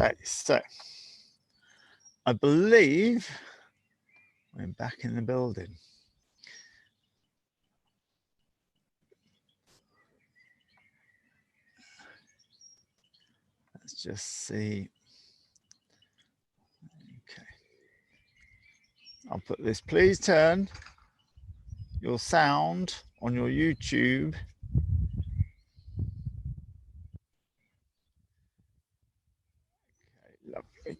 Okay, so I believe we're back in the building. Let's just see. Okay. I'll put this, please turn your sound on your YouTube lovely.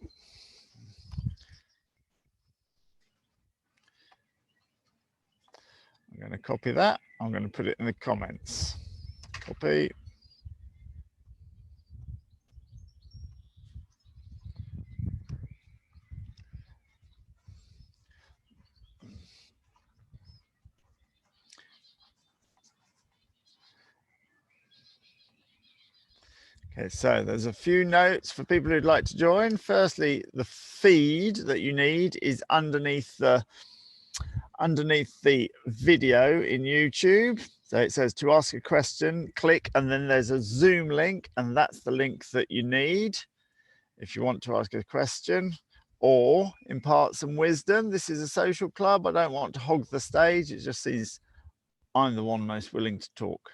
I'm going to copy that. I'm going to put it in the comments. Copy. Okay, so there's a few notes for people who'd like to join. Firstly, the feed that you need is underneath the video in YouTube. So it says to ask a question, click, and then there's a Zoom link, and that's the link that you need if you want to ask a question or impart some wisdom. This is a social club. I don't want to hog the stage. It just seems I'm the one most willing to talk.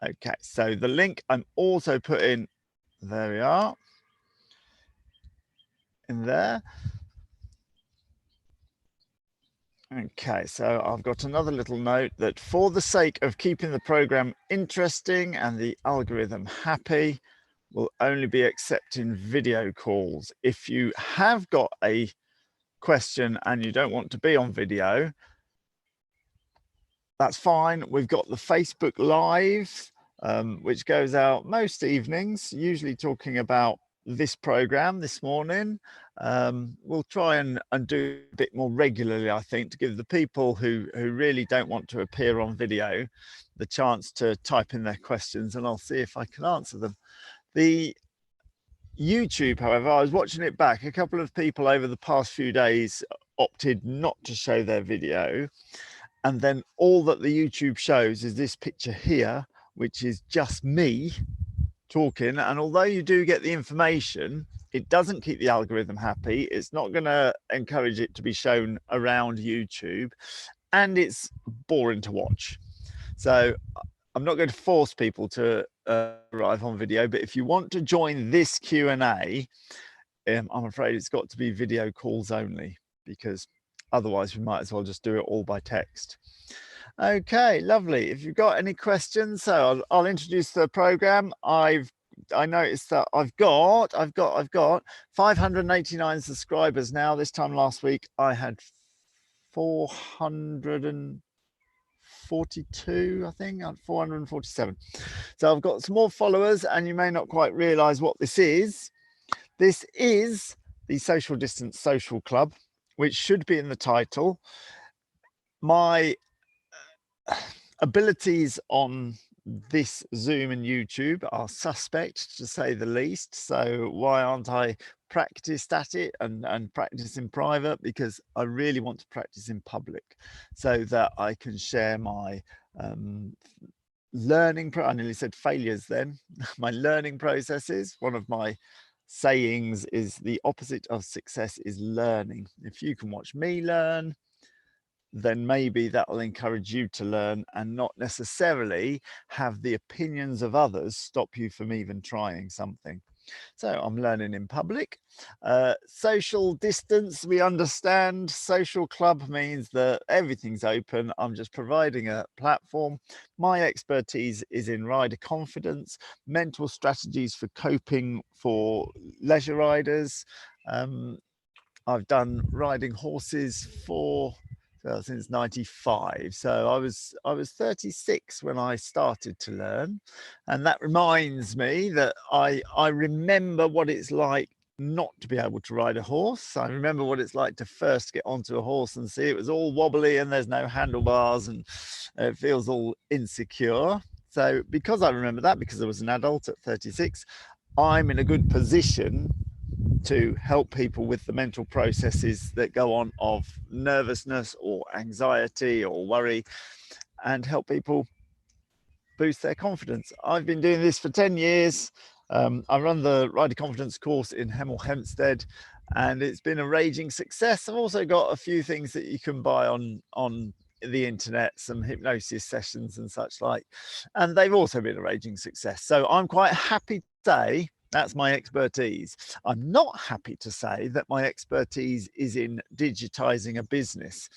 Okay, so the link I'm also putting, there we are, in there. Okay, so I've got another little note that for the sake of keeping the program interesting and the algorithm happy, we'll only be accepting video calls. If you have got a question and you don't want to be on video, that's fine. We've got the Facebook Live, which goes out most evenings, usually talking about this program this morning. We'll try and do a bit more regularly, I think, to give the people who really don't want to appear on video the chance to type in their questions, and I'll see if I can answer them. The YouTube, however, I was watching it back. A couple of people over the past few days opted not to show their video. And then all that the YouTube shows is this picture here, which is just me talking. And although you do get the information, it doesn't keep the algorithm happy. It's not going to encourage it to be shown around YouTube, and it's boring to watch. So I'm not going to force people to arrive on video, but if you want to join this Q&A, I'm afraid it's got to be video calls only, because otherwise we might as well just do it all by text. Okay, lovely. If you've got any questions, so I'll introduce the program. I noticed that I've got 589 subscribers now. This time last week I had 442, I think, 447. So I've got some more followers, and you may not quite realize what this is. This is the Social Distance Social Club, which should be in the title. My abilities on this Zoom and YouTube are suspect, to say the least. So why aren't I practiced at it and practice in private? Because I really want to practice in public so that I can share my learning, I nearly said failures then, my learning processes. One of my sayings is the opposite of success is learning. If you can watch me learn, then maybe that will encourage you to learn and not necessarily have the opinions of others stop you from even trying something. So I'm learning in public. Social distance, we understand. Social club means that everything's open. I'm just providing a platform. My expertise is in rider confidence, mental strategies for coping for leisure riders. I've done riding horses since 95. So I was 36 when I started to learn, and that reminds me that I remember what it's like not to be able to ride a horse. I remember what it's like to first get onto a horse and see it was all wobbly and there's no handlebars and it feels all insecure. So because I remember that, because I was an adult at 36, I'm in a good position to help people with the mental processes that go on of nervousness or anxiety or worry, and help people boost their confidence. I've been doing this for 10 years. I run the Rider Confidence course in Hemel Hempstead, and it's been a raging success. I've also got a few things that you can buy on the internet, some hypnosis sessions and such like, and they've also been a raging success. So I'm quite happy to say that's my expertise. I'm not happy to say that my expertise is in digitizing a business.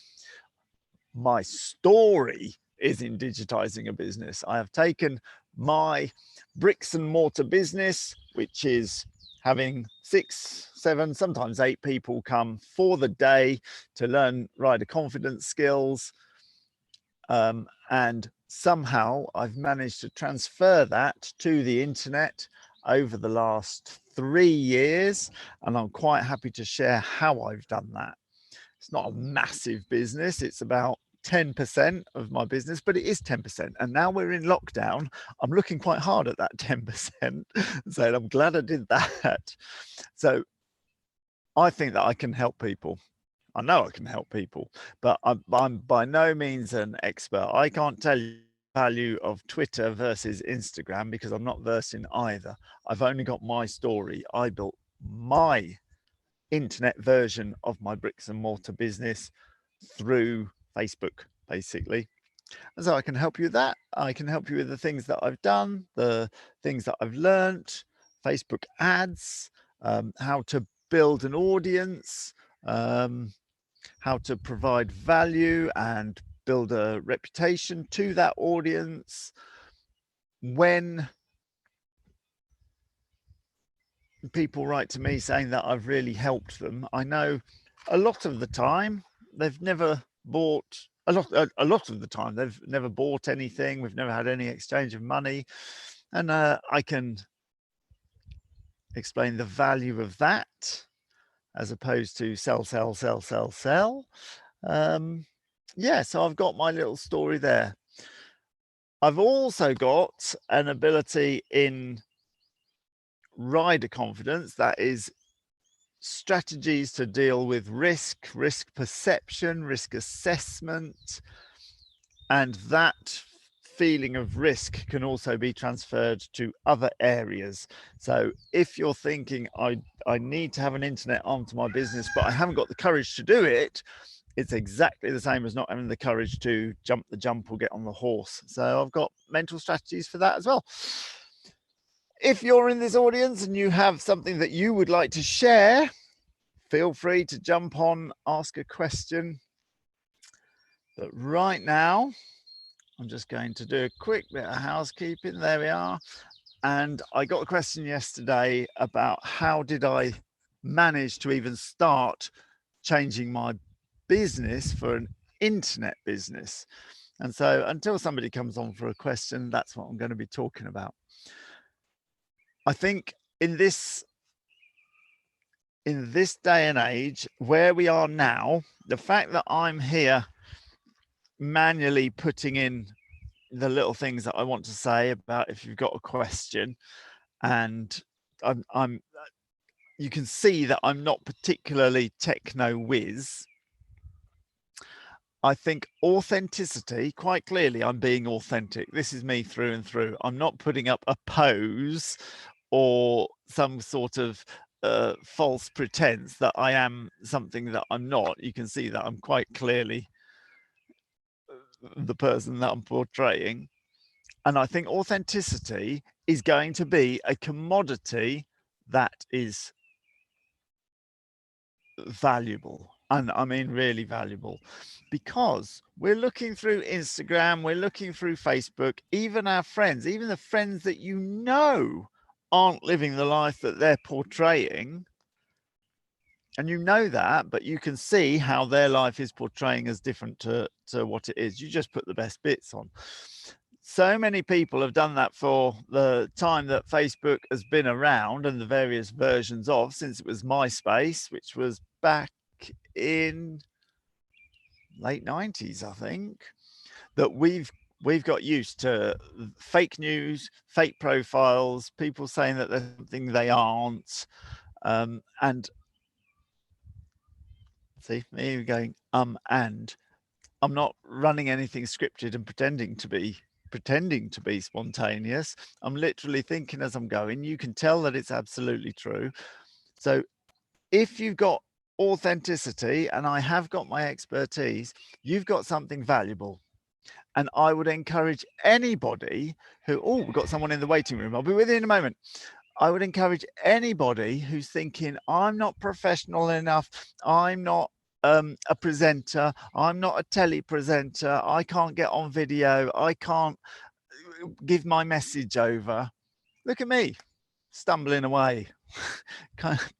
My story is in digitizing a business. I have taken my bricks and mortar business, which is having 6, 7, sometimes 8 people come for the day to learn rider confidence skills. And somehow I've managed to transfer that to the internet over the last 3 years. And I'm quite happy to share how I've done that. It's not a massive business. It's about 10% of my business, but it is 10%. And now we're in lockdown. I'm looking quite hard at that 10%, saying I'm glad I did that. So I think that I can help people. I know I can help people, but I'm by no means an expert. I can't tell you the value of Twitter versus Instagram because I'm not versed in either. I've only got my story. I built my internet version of my bricks and mortar business through Facebook, basically. And so I can help you with that. I can help you with the things that I've done, the things that I've learnt, Facebook ads, how to build an audience, how to provide value and build a reputation to that audience. When people write to me saying that I've really helped them, I know a lot of the time they've never bought a lot of the time they've never bought anything. We've never had any exchange of money, and I can explain the value of that as opposed to sell, sell, sell, sell, sell. Yeah, so I've got my little story there. I've also got an ability in rider confidence, that is strategies to deal with risk, risk perception, risk assessment, and that feeling of risk can also be transferred to other areas. So if you're thinking, I need to have an internet arm to my business, but I haven't got the courage to do it, it's exactly the same as not having the courage to jump the jump or get on the horse. So I've got mental strategies for that as well. If you're in this audience and you have something that you would like to share, feel free to jump on, ask a question. But right now, I'm just going to do a quick bit of housekeeping. There we are. And I got a question yesterday about how did I manage to even start changing my business for an internet business. And so until somebody comes on for a question, that's what I'm going to be talking about. I think in this day and age where we are now, the fact that I'm here manually putting in the little things that I want to say about if you've got a question, and I'm you can see that I'm not particularly techno whiz. I think authenticity, quite clearly, I'm being authentic. This is me through and through. I'm not putting up a pose or some sort of false pretense that I am something that I'm not. You can see that I'm quite clearly the person that I'm portraying. And I think authenticity is going to be a commodity that is valuable. And I mean really valuable, because we're looking through Instagram, we're looking through Facebook, even our friends, even the friends that you know aren't living the life that they're portraying. And you know that, but you can see how their life is portraying as different to what it is. You just put the best bits on. So many people have done that for the time that Facebook has been around and the various versions of, since it was MySpace, which was back in late 90s, I think, that we've got used to fake news, fake profiles, people saying that there's something they aren't. And see, me going, and I'm not running anything scripted and pretending to be pretending to be spontaneous. I'm literally thinking as I'm going. You can tell that it's absolutely true. So if you've got authenticity, and I have got my expertise, you've got something valuable. And I would encourage anybody who, oh, we've got someone in the waiting room. I'll be with you in a moment. I would encourage anybody who's thinking, I'm not professional enough, I'm not a presenter, I'm not a telly presenter, I can't get on video, I can't give my message over. Look at me, stumbling away, kind of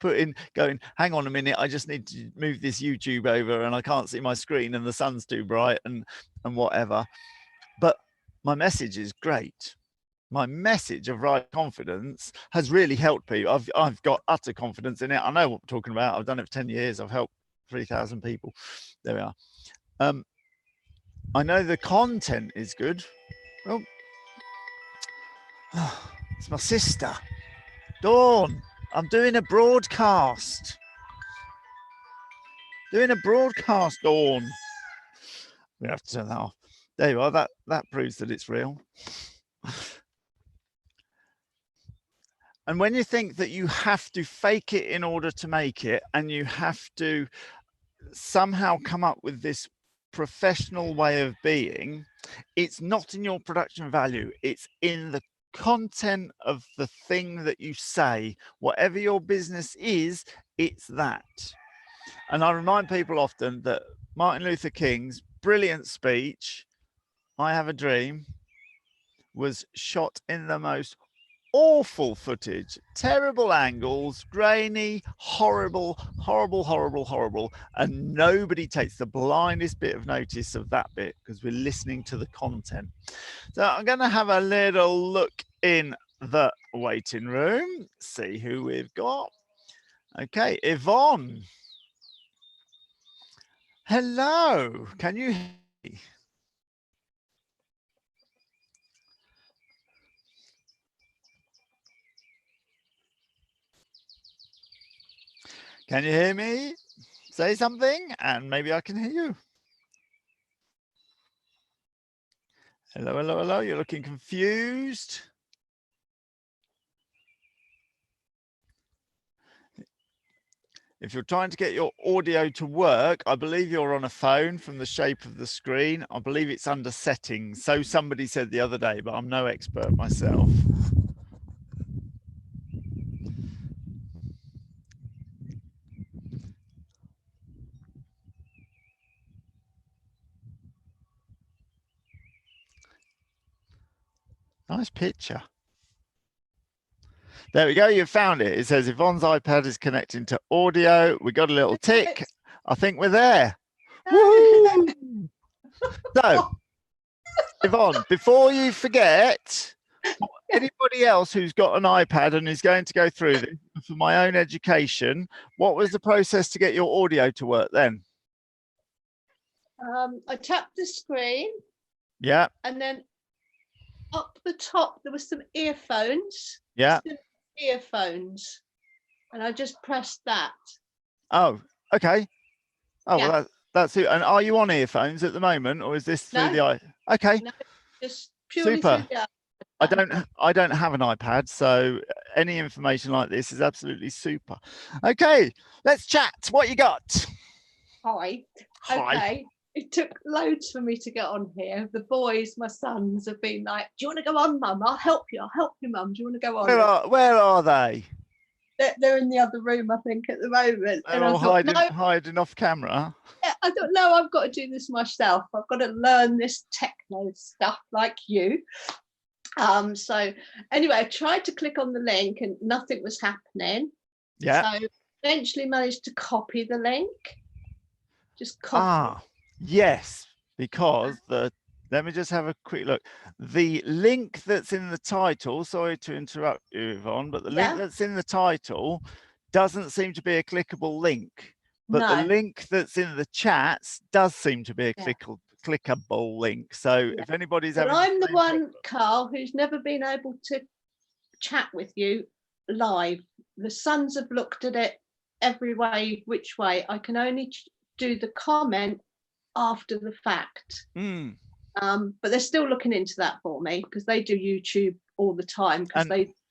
going, hang on a minute, I just need to move this YouTube over and I can't see my screen and the sun's too bright and whatever. But my message is great. My message of right confidence has really helped people. I've got utter confidence in it. I know what I'm talking about. I've done it for 10 years. I've helped 3,000 people. There we are. I know the content is good. Oh, it's my sister, Dawn. I'm doing a broadcast. Dawn. We have to turn that off. There you are. That proves that it's real. And when you think that you have to fake it in order to make it, and you have to somehow come up with this professional way of being, it's not in your production value, it's in the content of the thing that you say. Whatever your business is, it's that. And I remind people often that Martin Luther King's brilliant speech, I Have a Dream, was shot in the most awful footage, terrible angles, grainy, horrible, and nobody takes the blindest bit of notice of that bit because we're listening to the content. So I'm going to have a little look in the waiting room, see who we've got. Okay, Yvonne. Hello, can you hear me? Can you hear me? Say something and maybe I can hear you. Hello. You're looking confused. If you're trying to get your audio to work, I believe you're on a phone from the shape of the screen. I believe it's under settings. So somebody said the other day, but I'm no expert myself. Nice picture. There we go. You found it. It says Yvonne's iPad is connecting to audio. We got a little tick. I think we're there. Woo! So, Yvonne, before you forget, anybody else who's got an iPad and is going to go through this for my own education, what was the process to get your audio to work then? I tapped the screen. Yeah. And then up the top, there was some earphones. Yeah. Earphones. And I just pressed that. Oh, okay. Oh, yeah. Well, that's it. And are you on earphones at the moment, or is this through the i? Okay. No, just purely super. Through the I don't have an iPad, so any information like this is absolutely super. Okay, let's chat. What you got? Hi. Okay. It took loads for me to get on here. The boys, my sons, have been like, do you want to go on, Mum? I'll help you, Mum. Do you want to go on? Where are they? They're in the other room, I think, at the moment. They're all hiding off camera. I don't know. I've got to do this myself. I've got to learn this techno stuff like you. So anyway, I tried to click on the link and nothing was happening. Yeah. So eventually managed to copy the link. Just copy. Yes, because let me just have a quick look. The link that's in the title, sorry to interrupt you, Yvonne, but the link that's in the title doesn't seem to be a clickable link. But the link that's in the chats does seem to be a clickable link. So if anybody's having, I'm the one, Carl, who's never been able to chat with you live. The sons have looked at it every way, which way. I can only do the comment after the fact. But they're still looking into that for me because they do YouTube all the time because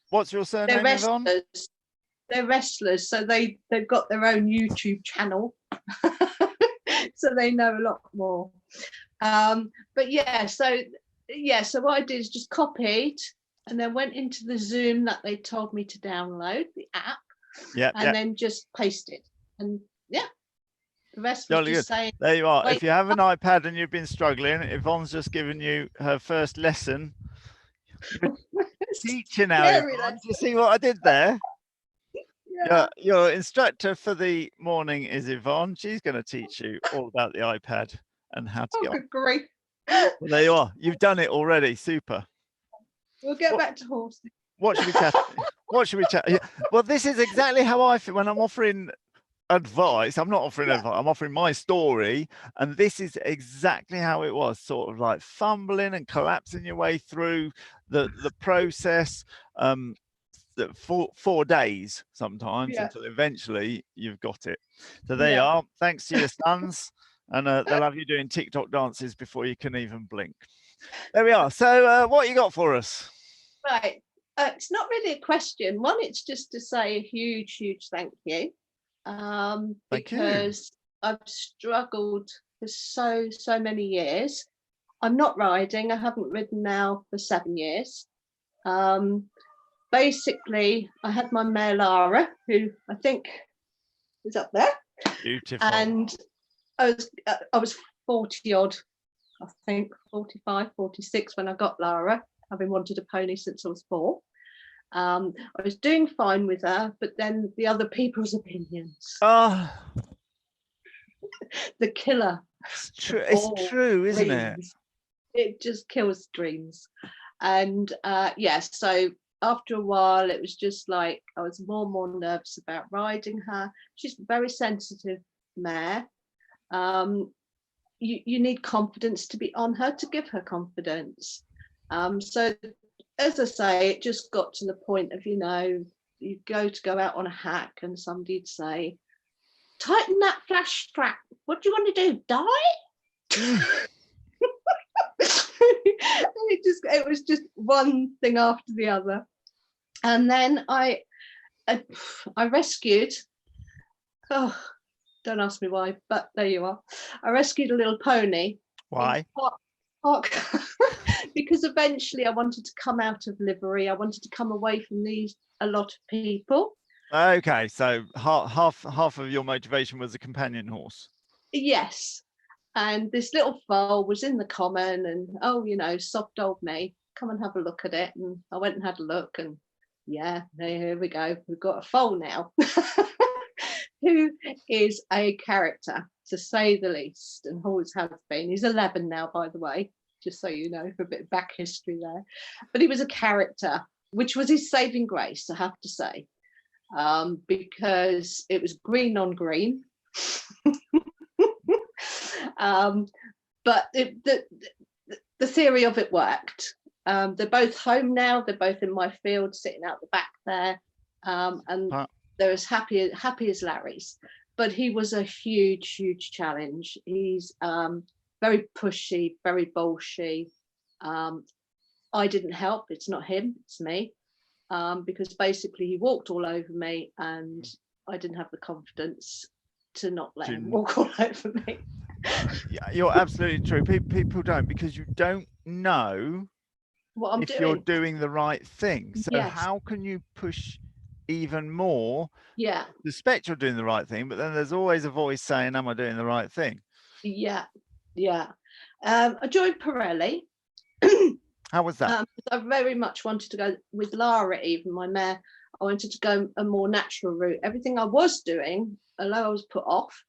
what's your they're surname, Yvonne? wrestlers. They're wrestlers, so they've got their own YouTube channel, so they know a lot more. But yeah, so what I did is just copied and then went into the Zoom that they told me to download, the app, then just pasted. And yeah, the rest was just saying. There you are. If you have an iPad and you've been struggling, Yvonne's just given you her first lesson. Teacher now, Yvonne. Do you see what I did there? Yeah. Your instructor for the morning is Yvonne. She's going to teach you all about the iPad and how to get on. Great. Well, there you are. You've done it already. Super. We'll get back to horses. What should we chat? What should we chat? Yeah. Well, this is exactly how I feel when I'm offering advice. I'm not offering advice. I'm offering my story, and this is exactly how it was. Sort of like fumbling and collapsing your way through the process. 4 days sometimes until eventually you've got it. So there you are. Thanks to your sons, and they'll have you doing TikTok dances before you can even blink. There we are. So what you got for us? Right. It's not really a question. One, it's just to say a huge thank you. Because I've struggled for so many years. I'm not riding. I haven't ridden now for 7 years. Basically, I had my mare Lara, who I think is up there. Beautiful. And I was 40 odd, I think 45, 46 when I got Lara, having wanted a pony since I was 4. I was doing fine with her, but then the other people's opinions. Oh, the killer. It's true. It's true, isn't it? It just kills dreams. And so after a while, it was just like I was more and more nervous about riding her. She's a very sensitive mare. You need confidence to be on her, to give her confidence. So as I say, it just got to the point of, you go out on a hack and somebody'd say, tighten that flash strap. What do you want to do? Die? It was just one thing after the other. And then I rescued, don't ask me why, but there you are. I rescued a little pony. Why? Because eventually I wanted to come out of livery. I wanted to come away from a lot of people. Okay, so half of your motivation was a companion horse. Yes. And this little foal was in the common, and soft old me, come and have a look at it. And I went and had a look, and here we go. We've got a foal now. Who is a character, to say the least, and always has been. He's 11 now, by the way, just so you know, for a bit of back history there. But he was a character, which was his saving grace, I have to say, because it was green on green. But the theory of it worked. They're both home now. They're both in my field, sitting out the back there, and they're as happy as Larry's. But he was a huge challenge. He's very pushy, very bolshy. I didn't help. It's not him, it's me, because basically he walked all over me, and I didn't have the confidence to not let him walk all over me. Yeah, you're absolutely true. People don't, because you don't know what I'm if doing. You're doing the right thing. So yes. How can you push even more? Yeah. Suspect you're doing the right thing, but then there's always a voice saying, am I doing the right thing? Yeah. I joined Pirelli. How was that? I very much wanted to go with Lara, even my mare. I wanted to go a more natural route. Everything I was doing, although I was put off,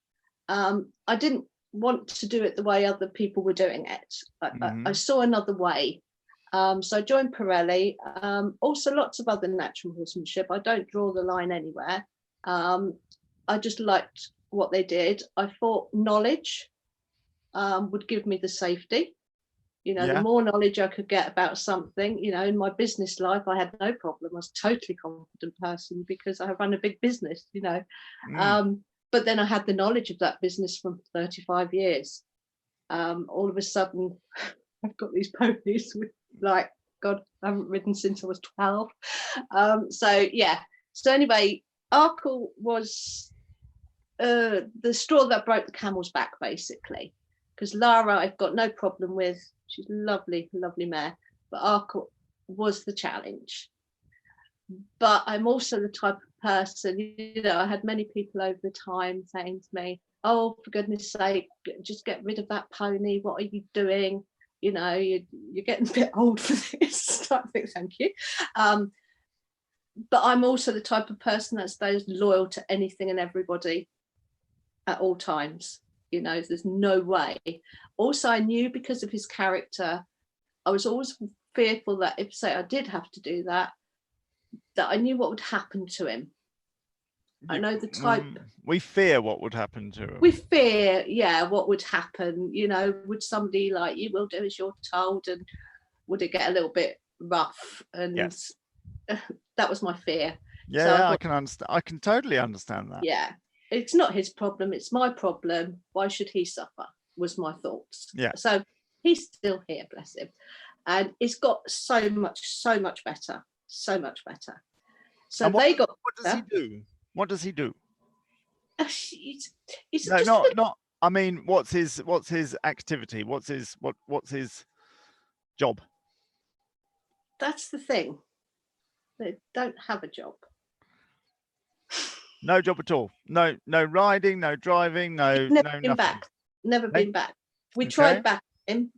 I didn't want to do it the way other people were doing it. I saw another way. So I joined Pirelli. Also lots of other natural horsemanship. I don't draw the line anywhere. I just liked what they did. I thought knowledge would give me the safety. The more knowledge I could get about something, in my business life, I had no problem. I was a totally confident person because I run a big business, but then I had the knowledge of that business for 35 years. All of a sudden, I've got these ponies with, like, God, I haven't ridden since I was 12. So yeah. So anyway, Arkle was the straw that broke the camel's back, basically, because Lara I've got no problem with. She's lovely, lovely mare, but Arkle was the challenge. But I'm also the type of person, you know, I had many people over the time saying to me, oh, for goodness sake, just get rid of that pony. What are you doing? You know, you're getting a bit old for this. I think, thank you. But I'm also the type of person that stays loyal to anything and everybody at all times. You know, there's no way. Also, I knew because of his character, I was always fearful that if, say, I did have to do that, that I knew what would happen to him. I know the type. We fear what would happen to him. We fear, yeah, what would happen. You know, would somebody like, you will do as you're told, and would it get a little bit rough? And yes. That was my fear. Yeah, so I can understand. I can totally understand that. Yeah, it's not his problem, it's my problem. Why should he suffer? Was my thoughts. Yeah. So he's still here, bless him, and it's got so much better, so much better. So and what, they got. What does he do? What does he do? He's no, not. I mean, what's his activity? What's his job? That's the thing. They don't have a job. No job at all. No riding, no driving, no nothing. Back. Never been back. We tried back him.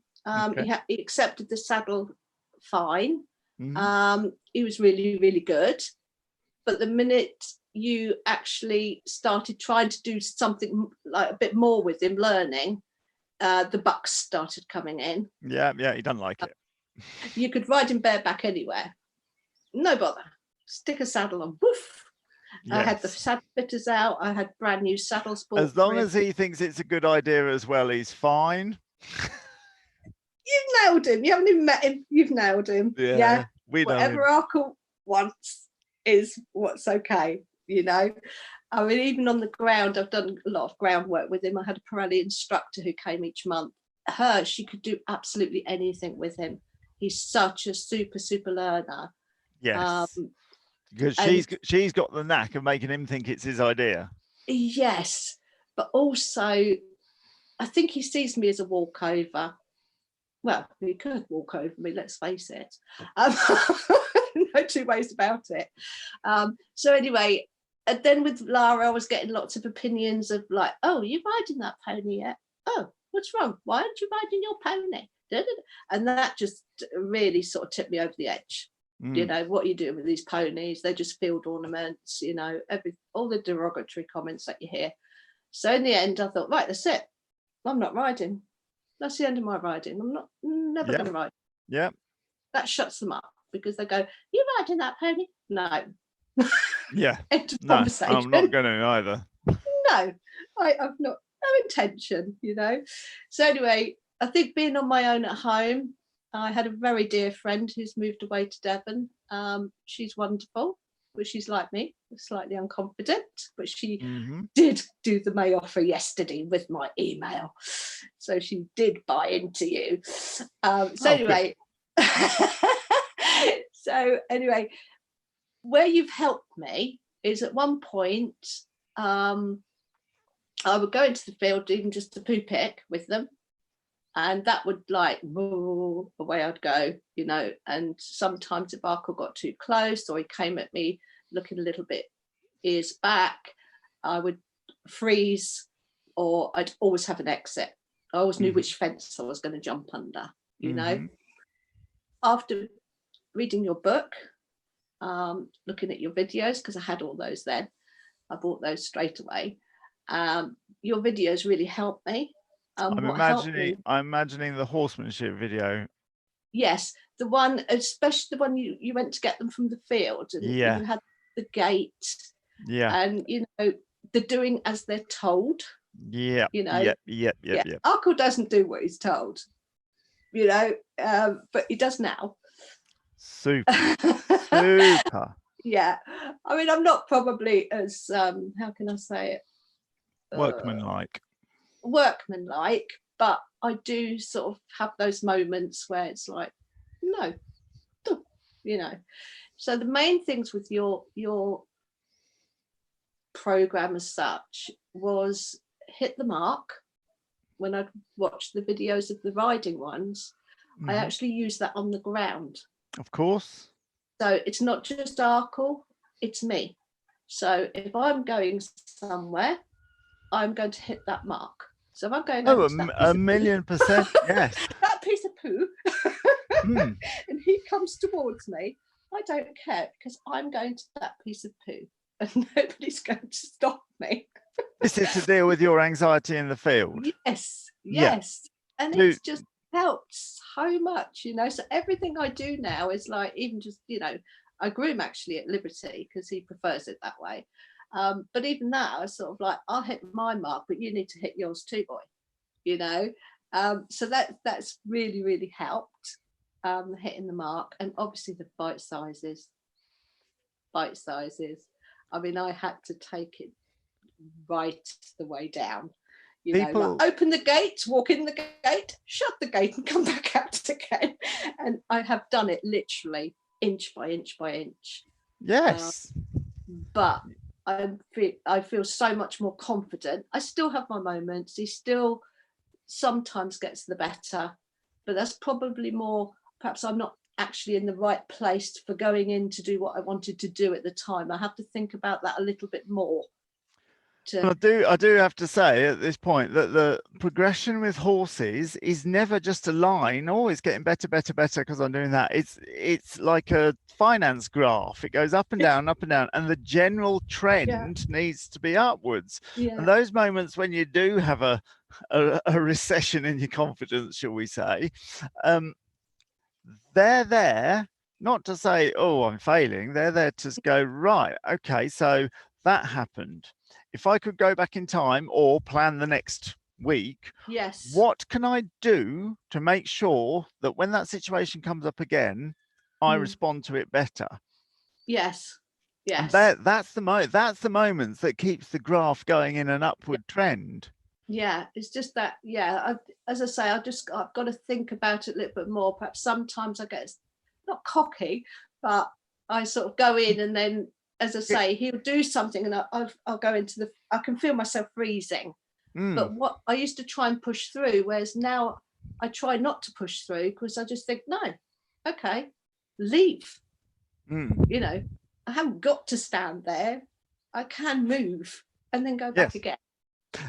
He accepted the saddle fine. Mm-hmm. He was really, really good. But the minute you actually started trying to do something like a bit more with him, learning, the bucks started coming in. Yeah, he doesn't like it. You could ride him bareback anywhere. No bother. Stick a saddle on. Woof. Yes. I had the saddle fitters out. I had brand new saddles bought. As long as he thinks it's a good idea as well, he's fine. You've nailed him. You haven't even met him. You've nailed him. Yeah. Whatever Arkle wants is what's okay. You know. I mean, even on the ground, I've done a lot of groundwork with him. I had a Pirelli instructor who came each month. She could do absolutely anything with him. He's such a super learner. Yes. Because she's got the knack of making him think it's his idea. Yes, but also I think he sees me as a walkover. Well, he could walk over me, let's face it. No two ways about it. So anyway, and then with Lara, I was getting lots of opinions of like, oh, are you riding that pony yet? Oh, what's wrong? Why aren't you riding your pony? And that just really sort of tipped me over the edge. You know, what are you doing with these ponies? They're just field ornaments, you know, all the derogatory comments that you hear. So in the end, I thought, right, that's it. I'm not riding. That's the end of my riding. I'm never going to ride. Yeah. That shuts them up because they go, you riding that pony? No. Yeah. End of conversation. I'm not going to either. No, I've no intention, you know. So anyway, I think being on my own at home, I had a very dear friend who's moved away to Devon. She's wonderful, but she's like me, slightly unconfident, but she did do the May offer yesterday with my email. So she did buy into you. Anyway, where you've helped me is at one point, I would go into the field even just to poo pick with them. And that would like, away I'd go, you know, and sometimes if Arkle got too close or he came at me looking a little bit ears back, I would freeze or I'd always have an exit. I always knew which fence I was going to jump under, you know. After reading your book, looking at your videos, because I had all those then, I bought those straight away. Your videos really helped me. I'm imagining the horsemanship video. Yes, the one, especially the one you went to get them from the field, and you had the gate. Yeah, and you know they're doing as they're told. Yeah, you know. Yeah. Arkle doesn't do what he's told, you know, but he does now. Super. Yeah, I mean, I'm not probably as how can I say it? Workmanlike, but I do sort of have those moments where it's like, no, you know. So the main things with your program as such was hit the mark. When I watched the videos of the riding ones, I actually use that on the ground. Of course. So it's not just Arkle, it's me. So if I'm going somewhere, I'm going to hit that mark. So if I'm going over to that piece a of million poo, percent, yes. that piece of poo, Mm. and he comes towards me, I don't care, because I'm going to that piece of poo and nobody's going to stop me. This is to deal with your anxiety in the field. Yes, Yeah. yes. And it's just helped so much, you know. So everything I do now is like, even just, you know, I groom actually at Liberty because he prefers it that way. But even that, I sort of like, I'll hit my mark, but you need to hit yours too, boy, you know. So that's really, really helped, hitting the mark. And obviously the bite sizes. I mean, I had to take it right the way down. You know, like open the gate, walk in the gate, shut the gate, and come back out again. And I have done it literally inch by inch by inch. Yes. But I feel so much more confident. I still have my moments. He still sometimes gets the better, but that's probably more, perhaps I'm not actually in the right place for going in to do what I wanted to do at the time. I have to think about that a little bit more. I do have to say at this point that the progression with horses is never just a line. Oh, it's getting better because I'm doing that. It's like a finance graph. It goes up and down, and the general trend needs to be upwards. And those moments when you do have a recession in your confidence, shall we say, they're there not to say, oh, I'm failing. They're there to go, right, okay, so that happened. If I could go back in time or plan the next week, what can I do to make sure that when that situation comes up again, I respond to it better? Yes. And that's the moments that keeps the graph going in an upward trend. Yeah, it's just that, as I say, I've got to think about it a little bit more. Perhaps sometimes I get not cocky, but I sort of go in and then, as I say, he'll do something and I'll go into I can feel myself freezing. But what I used to try and push through, whereas now I try not to push through because I just think, no, okay, leave. You know, I haven't got to stand there. I can move and then go back again.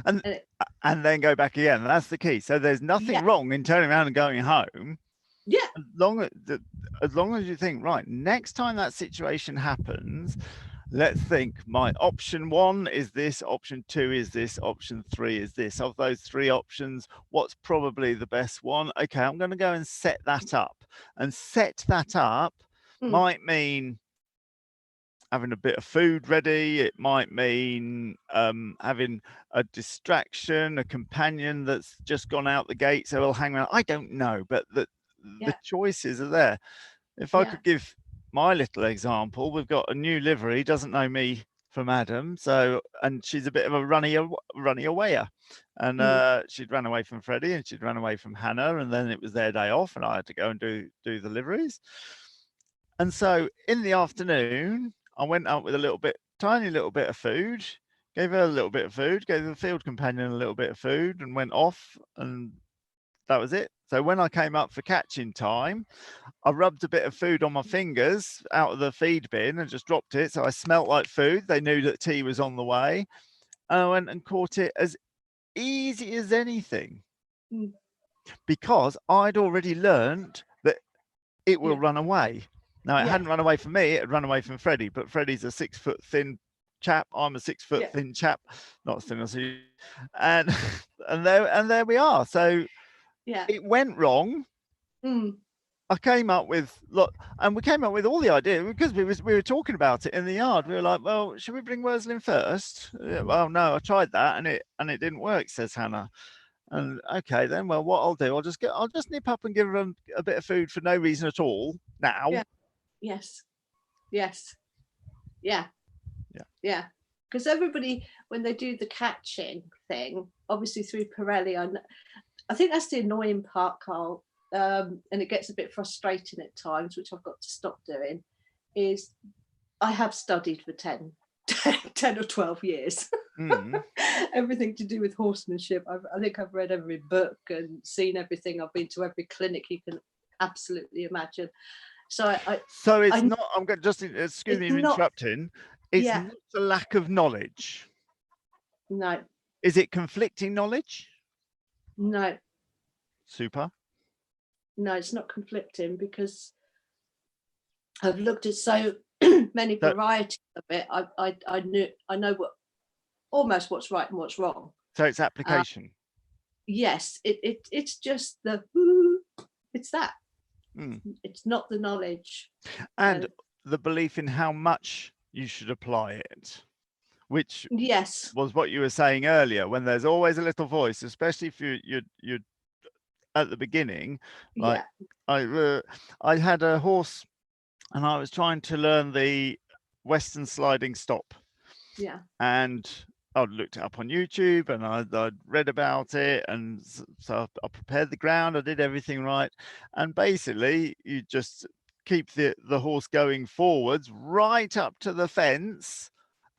And then go back again. That's the key. So there's nothing wrong in turning around and going home. Yeah. As long as you think, right, next time that situation happens, let's think my option 1 is this, option 2 is this, option 3 is this. Of those 3 options, what's probably the best one? Okay, I'm going to go and set that up. And set that up might mean having a bit of food ready. It might mean having a distraction, a companion that's just gone out the gate, so we'll hang around. I don't know, but the choices are there. If I could give my little example, we've got a new livery, doesn't know me from Adam, and she's a bit of a runny awayer, and she'd run away from Freddie and she'd run away from Hannah, and then it was their day off and I had to go and do the liveries. And so in the afternoon, I went up with tiny little bit of food, gave her a little bit of food, gave the field companion a little bit of food, and went off, and that was it. So when I came up for catching time, I rubbed a bit of food on my fingers out of the feed bin and just dropped it. So I smelt like food. They knew that tea was on the way. And I went and caught it as easy as anything because I'd already learned that it will run away. Now, it hadn't run away from me, it had run away from Freddie, but Freddie's a 6 foot thin chap. I'm a 6 foot thin chap, not as thin as he, and there we are. So it went wrong. I came up with we came up with all the idea because we were talking about it in the yard. We were like, well, should we bring Worsley in first? Well, no, I tried that and it didn't work, says Hannah. And okay, then, well, what I'll do, I'll just nip up and give them a bit of food for no reason at all now. Yes. Yeah. Because everybody, when they do the catching thing, obviously through Pirelli, I think that's the annoying part, Carl, and it gets a bit frustrating at times, which I've got to stop doing, is I have studied for 10 or 12 years. Everything to do with horsemanship. I think I've read every book and seen everything. I've been to every clinic you can absolutely imagine. So so it's not, I'm going to just, excuse me for interrupting, it's yeah, not a lack of knowledge. No. Is it conflicting knowledge? No. Super. No, it's not conflicting, because I've looked at so many varieties of it. I know almost what's right and what's wrong. So it's application. Yes, it's just it's that. It's not the knowledge. And the belief in how much you should apply it, which yes was what you were saying earlier, when there's always a little voice, especially if you're at the beginning. Like I had a horse and I was trying to learn the Western sliding stop. Yeah. And I'd looked it up on YouTube and I'd read about it, and so I prepared the ground, I did everything right, and basically you just keep the horse going forwards right up to the fence,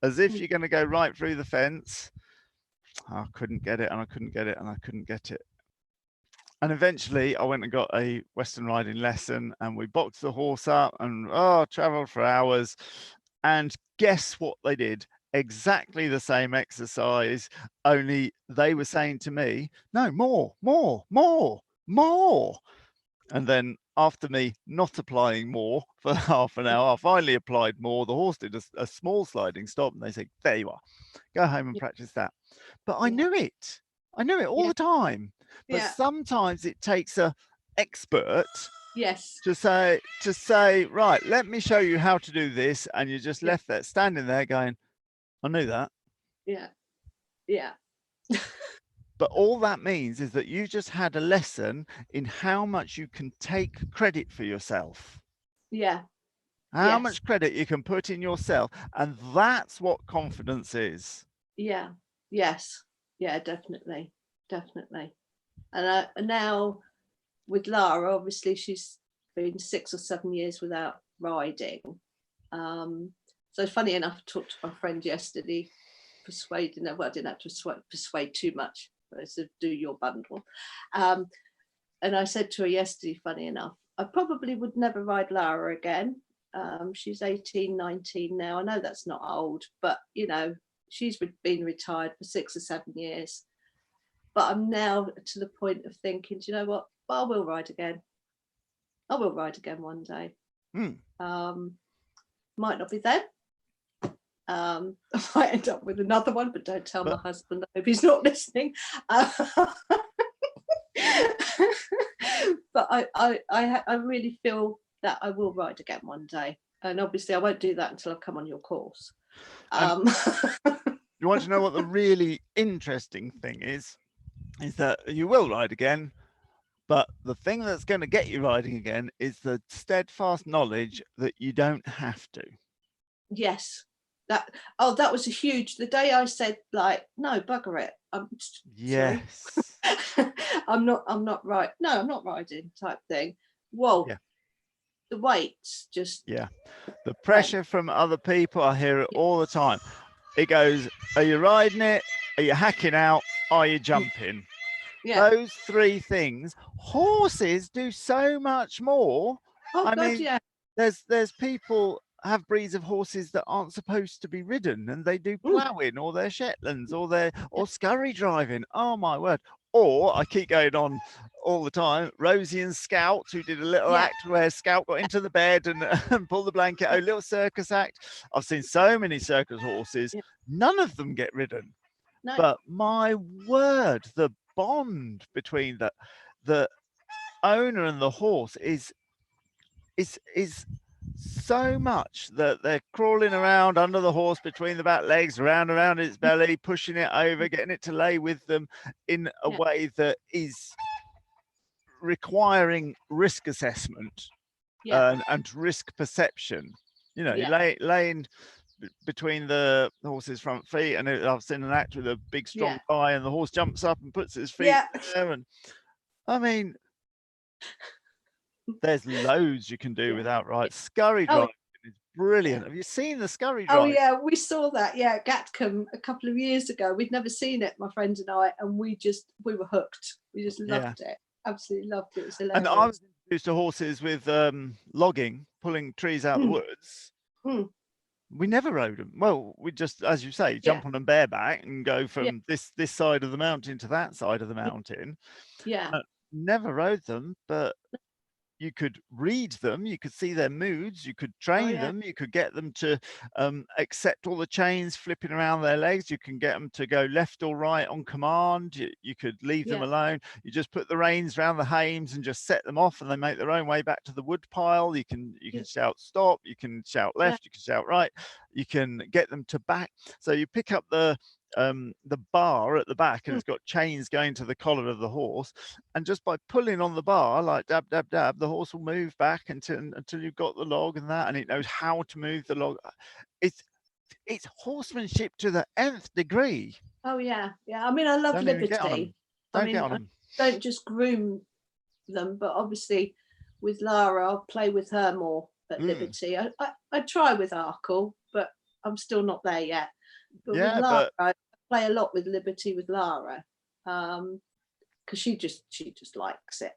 as if you're going to go right through the fence. I couldn't get it, and I couldn't get it, and I couldn't get it. And eventually I went and got a Western riding lesson, and we boxed the horse up and traveled for hours. And guess what they did? Exactly the same exercise, only they were saying to me, no, more. And then after me not applying more for half an hour, I finally applied more. The horse did a small sliding stop, and they said, there you are, go home and practice that. But I knew it all the time. But sometimes it takes a expert to say, right, let me show you how to do this, and you're just left there standing there going, I knew that. Yeah. But all that means is that you just had a lesson in how much you can take credit for yourself. How much credit you can put in yourself, and that's what confidence is. Definitely. And now with Lara, obviously she's been 6 or 7 years without riding. So funny enough, I talked to my friend yesterday, persuading her. Well, I didn't have to persuade too much, but I said, do your bundle. And I said to her yesterday, funny enough, I probably would never ride Lara again. She's 18, 19 now. I know that's not old, but she's been retired for 6 or 7 years. But I'm now to the point of thinking, do you know what? I will ride again. I will ride again one day. Might not be then. I might end up with another one, but don't tell my husband. I hope he's not listening. But I really feel that I will ride again one day. And obviously I won't do that until I've come on your course. You want to know what the really interesting thing is that you will ride again, but the thing that's going to get you riding again is the steadfast knowledge that you don't have to. Yes. That was a huge, the day I said, like, no, bugger it. Yes. I'm not right. No, I'm not riding type thing. Whoa. Yeah. The weights just. Yeah. The pressure from other people, I hear it all the time. It goes, are you riding it? Are you hacking out? Are you jumping? Those three things. Horses do so much more. There's people have breeds of horses that aren't supposed to be ridden, and they do ploughing or their Shetlands or scurry driving. Oh my word. Or I keep going on all the time, Rosie and Scout, who did a little act where Scout got into the bed and pulled the blanket, a little circus act. I've seen so many circus horses, none of them get ridden. No. But my word, the bond between the owner and the horse is so much that they're crawling around under the horse, between the back legs, around its belly, pushing it over, getting it to lay with them in a way that is requiring risk assessment and risk perception. Laying between the horse's front feet, and I've seen an act with a big strong guy, and the horse jumps up and puts his feet there, and I mean, there's loads you can do Yeah. with outright. Scurry Oh, driving is brilliant. yeah. Have you seen the scurry Oh, drive? yeah. We saw that. Yeah, at Gatcombe a couple of years ago. We'd never seen it, my friend and I, and we were hooked. We just Yeah. loved it. Absolutely loved it. It was And I was hilarious. introduced to horses with logging, pulling trees out of the Mm, woods. mm, We never rode them. Well, we just, as you say, yeah, jump on them bareback and go yeah, from this side of the mountain to that side of the mountain. yeah. Never rode them, but you could read them, you could see their moods, you could Oh, train yeah, them, you could get them to accept all the chains flipping around their legs, you can get them to go left or right on command, you could leave them yeah, alone, you just put the reins around the hames and just set them off and they make their own way back to the wood pile. You can yeah, shout stop, you can shout yeah. left, you can shout right, you can get them to back. So you pick up the bar at the back and Mm, it's got chains going to the collar of the horse, and just by pulling on the bar like dab dab dab, the horse will move back until you've got the log and that, and it knows how to move the log. it's it's horsemanship to the nth degree. oh, yeah, yeah. I mean, I love Don't even get on them. Liberty. I Don't get mean, on I them. don't just groom them, but obviously with Lara, I'll play with her more at Mm. Liberty. I try with Arkle, but I'm still not there yet. But with Yeah, Lara, but I play a lot with Liberty with Lara, because she just likes it.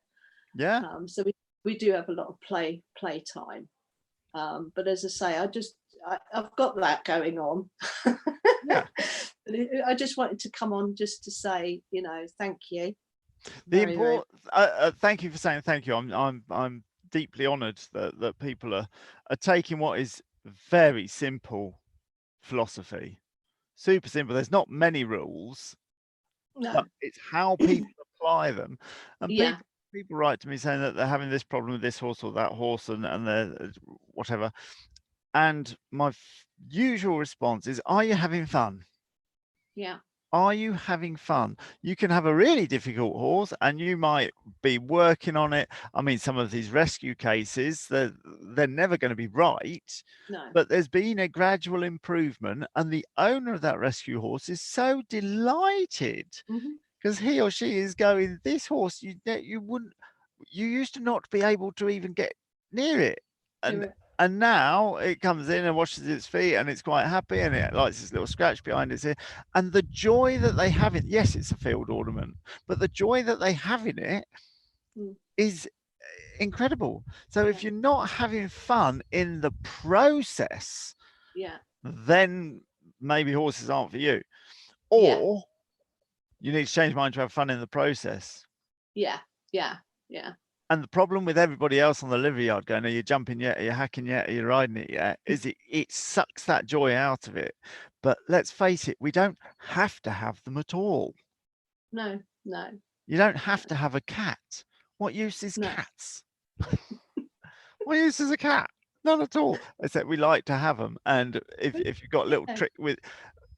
yeah, So we do have a lot of play time. But as I say, I've got that going on. yeah. I just wanted to come on just to say, thank you. The Very, very. thank you for saying thank you. I'm deeply honoured that people are taking what is very simple philosophy, super simple. There's not many rules, No. but it's how people apply them. And Yeah. people write to me saying that they're having this problem with this horse or that horse, and they're whatever. And my usual response is, "Are you having fun? Yeah. Are you having fun?" You can have a really difficult horse and you might be working on it. I mean, some of these rescue cases, they're never going to be right, No. but there's been a gradual improvement, and the owner of that rescue horse is so delighted Hmm. because he or she is going, this horse, you wouldn't, you used to not be able to even get near it, and You're, now it comes in and washes its feet and it's quite happy and it likes this little scratch behind its ear, and the joy that they have in, yes, it's a field ornament, but the joy that they have in it mm, is incredible. So yeah. if you're not having fun in the process, Yeah. then maybe horses aren't for you, Yeah. or you need to change your mind to have fun in the process. Yeah. Yeah. Yeah. And the problem with everybody else on the livery yard going, are you jumping yet? Are you hacking yet? Are you riding it yet? Is it sucks that joy out of it. But let's face it, we don't have to have them at all. No. No. You don't have to have a cat. What use is No. cats? What use is a cat? None at all. Except we like to have them. And if you've got a little Yeah. trick with,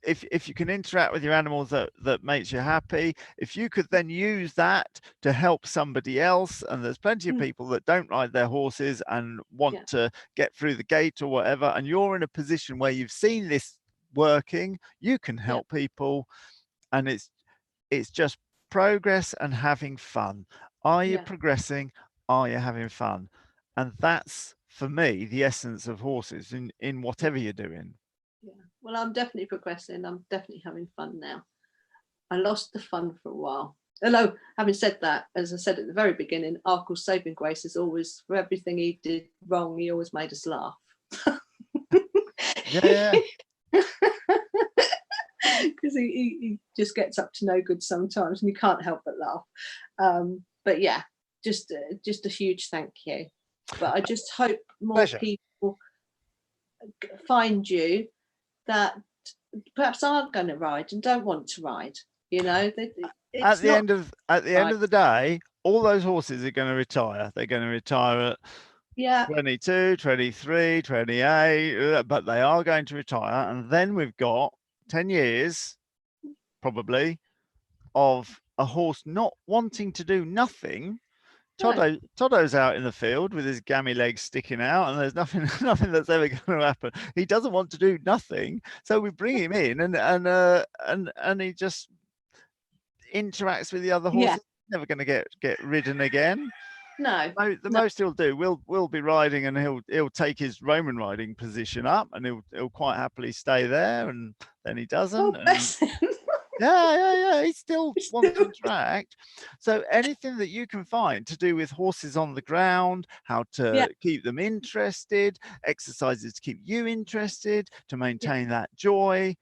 if you can interact with your animals that makes you happy, if you could then use that to help somebody else, and there's plenty of Mm, people that don't ride their horses and want yeah. to get through the gate or whatever, and you're in a position where you've seen this working, you can Yeah. help people, and it's just progress and having fun. Are you Yeah. progressing? Are you having fun? And that's for me the essence of horses in Yeah. whatever you're doing. Yeah. Well, I'm definitely progressing. I'm definitely having fun now. I lost the fun for a while. Although, having said that, as I said at the very beginning, Arkle's saving grace is always, for everything he did wrong, he always made us laugh. Yeah, Because he just gets up to no good sometimes, and you can't help but laugh. But yeah, just a huge thank you. But I just hope more pleasure. people find you that perhaps aren't going to ride and don't want to ride. At It's the not end of right. the day, all those horses are going to retire. They're going to retire at Yeah, 22, 23, 28, but they are going to retire. And then we've got 10 years, probably, of a horse not wanting to do nothing. no, Todo's out in the field with his gammy legs sticking out, and there's nothing nothing that's ever going to happen. He doesn't want to do nothing, so we bring him in, and he just interacts with the other yeah, horses. never going to get ridden again. No. The most he'll do, we'll be riding, and he'll take his Roman riding position up, and he'll quite happily stay there, and then he doesn't. Oh, bless him. Yeah. He still wants to interact. So anything that you can find to do with horses on the ground, how to keep them interested, exercises to keep you interested, to maintain that joy.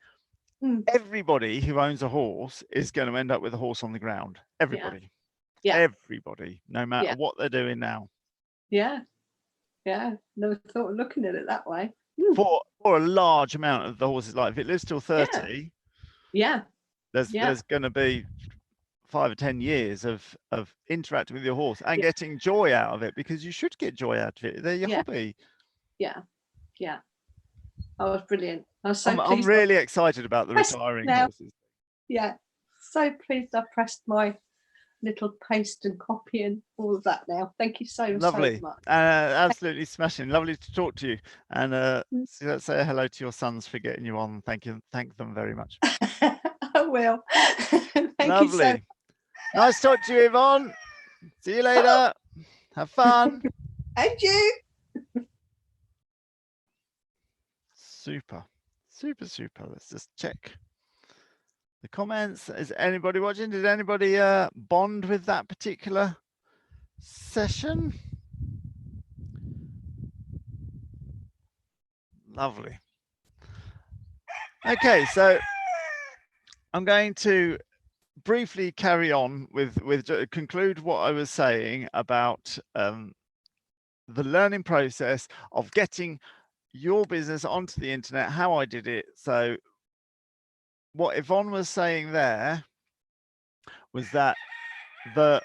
Everybody who owns a horse is going to end up with a horse on the ground. Everybody. Everybody, no matter what they're doing now. Never thought of looking at it that way. For a large amount of the horse's life, if it lives till 30, there's going to be 5 or 10 years of interacting with your horse and getting joy out of it, because you should get joy out of it. They're your hobby. Oh, it was brilliant. I was so pleased. I'm really excited about the retiring horses. So pleased I pressed my little paste and copy and all of that now. Thank you so much. Absolutely smashing. Lovely to talk to you. And let's say hello to your sons for getting you on. Thank them very much. I will. Thank Lovely. you so much. Nice to talk to you, Yvonne. See you later. Have fun. And you. Super. Let's just check the comments. Is anybody watching? Did anybody bond with that particular session? Lovely. Okay, so I'm going to briefly carry on with conclude what I was saying about the learning process of getting your business onto the internet, how I did it. So what Yvonne was saying there was that the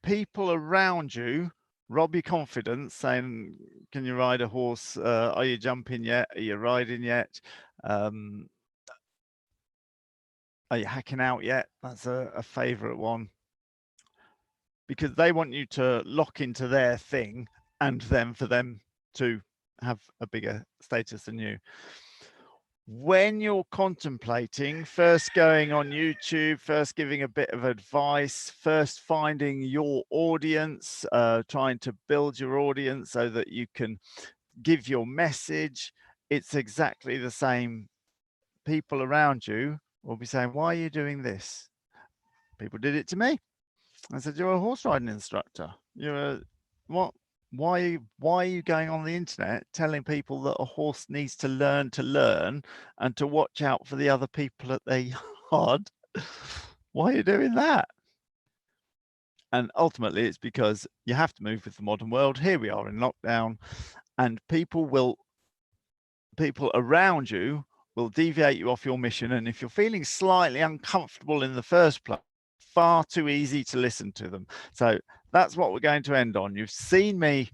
people around you rob your confidence, saying, can you ride a horse? Are you jumping yet? Are you riding yet? Are you hacking out yet? That's a favorite one, because they want you to lock into their thing and then for them to have a bigger status than you. When you're contemplating first going on YouTube, first giving a bit of advice, first finding your audience, trying to build your audience so that you can give your message, it's exactly the same. People around you will be saying, why are you doing this? People did it to me. I said, you're a horse riding instructor. What? Why are you going on the internet telling people that a horse needs to learn and to watch out for the other people at their yard? Why are you doing that? And ultimately, it's because you have to move with the modern world. Here we are in lockdown, and people around you will deviate you off your mission. And if you're feeling slightly uncomfortable in the first place, far too easy to listen to them. So that's what we're going to end on. You've seen me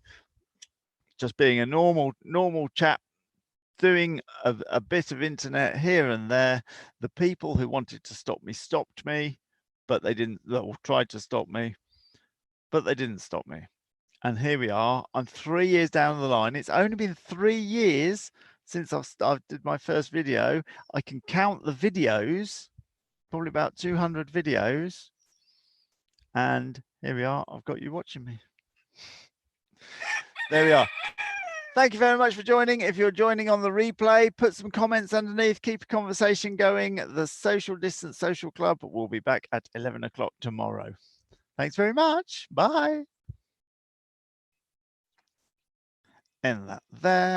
just being a normal chap, doing a bit of internet here and there. The people who wanted to stop me stopped me, but they didn't, or tried to stop me, but they didn't stop me. And here we are. I'm 3 years down the line. It's only been 3 years since I did my first video. I can count the videos, probably about 200 videos. And here we are. I've got you watching me. There we are. Thank you very much for joining. If you're joining on the replay, put some comments underneath, keep a conversation going. The Social Distance Social Club will be back at 11 o'clock tomorrow. Thanks very much. Bye. End that there.